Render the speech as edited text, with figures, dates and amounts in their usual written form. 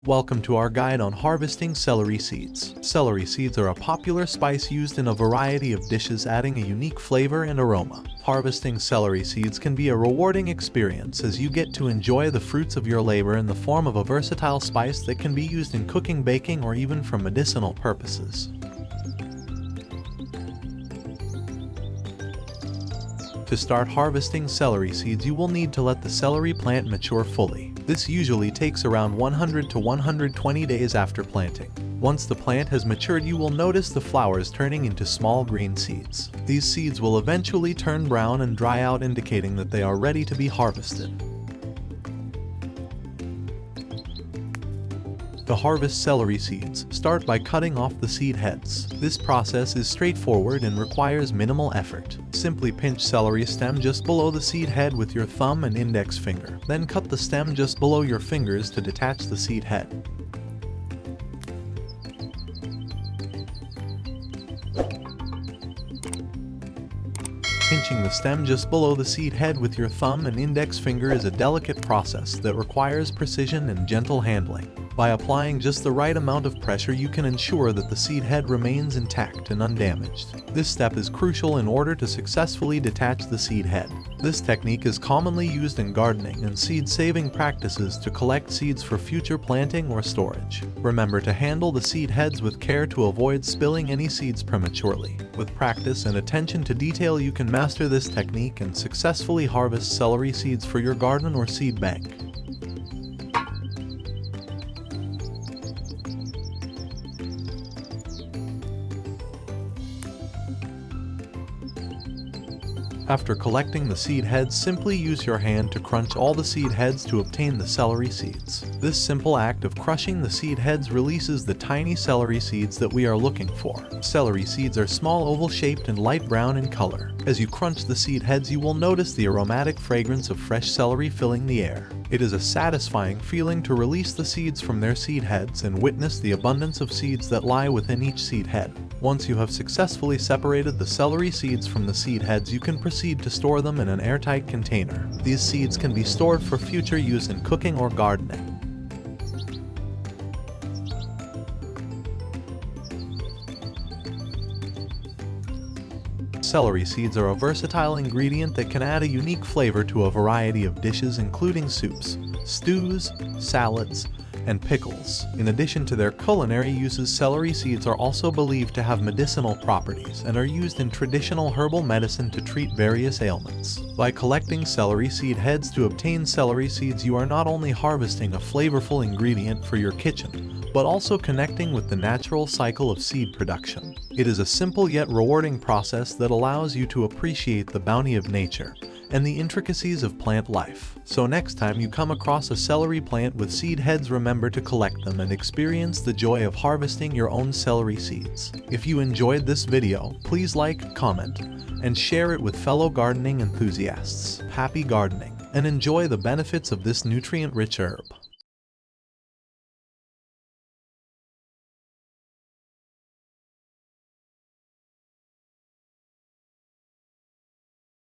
Welcome to our guide on harvesting celery seeds. Celery seeds are a popular spice used in a variety of dishes, adding a unique flavor and aroma. Harvesting celery seeds can be a rewarding experience as you get to enjoy the fruits of your labor in the form of a versatile spice that can be used in cooking, baking, or even for medicinal purposes. To start harvesting celery seeds, you will need to let the celery plant mature fully. This usually takes around 100 to 120 days after planting. Once the plant has matured, you will notice the flowers turning into small green seeds. These seeds will eventually turn brown and dry out, indicating that they are ready to be harvested. To harvest celery seeds, start by cutting off the seed heads. This process is straightforward and requires minimal effort. Simply pinch celery stem just below the seed head with your thumb and index finger. Then cut the stem just below your fingers to detach the seed head. Pinching the stem just below the seed head with your thumb and index finger is a delicate process that requires precision and gentle handling. By applying just the right amount of pressure, you can ensure that the seed head remains intact and undamaged. This step is crucial in order to successfully detach the seed head. This technique is commonly used in gardening and seed-saving practices to collect seeds for future planting or storage. Remember to handle the seed heads with care to avoid spilling any seeds prematurely. With practice and attention to detail, you can master this technique and successfully harvest celery seeds for your garden or seed bank. After collecting the seed heads, simply use your hand to crunch all the seed heads to obtain the celery seeds. This simple act of crushing the seed heads releases the tiny celery seeds that we are looking for. Celery seeds are small, oval-shaped, and light brown in color. As you crunch the seed heads, you will notice the aromatic fragrance of fresh celery filling the air. It is a satisfying feeling to release the seeds from their seed heads and witness the abundance of seeds that lie within each seed head. Once you have successfully separated the celery seeds from the seed heads, you can proceed to store them in an airtight container. These seeds can be stored for future use in cooking or gardening. Celery seeds are a versatile ingredient that can add a unique flavor to a variety of dishes, including soups, stews, salads, and pickles. In addition to their culinary uses, celery seeds are also believed to have medicinal properties and are used in traditional herbal medicine to treat various ailments. By collecting celery seed heads to obtain celery seeds, you are not only harvesting a flavorful ingredient for your kitchen, but also connecting with the natural cycle of seed production. It is a simple yet rewarding process that allows you to appreciate the bounty of nature and the intricacies of plant life. So next time you come across a celery plant with seed heads, remember to collect them and experience the joy of harvesting your own celery seeds. If you enjoyed this video, please like, comment, and share it with fellow gardening enthusiasts. Happy gardening, and enjoy the benefits of this nutrient-rich herb.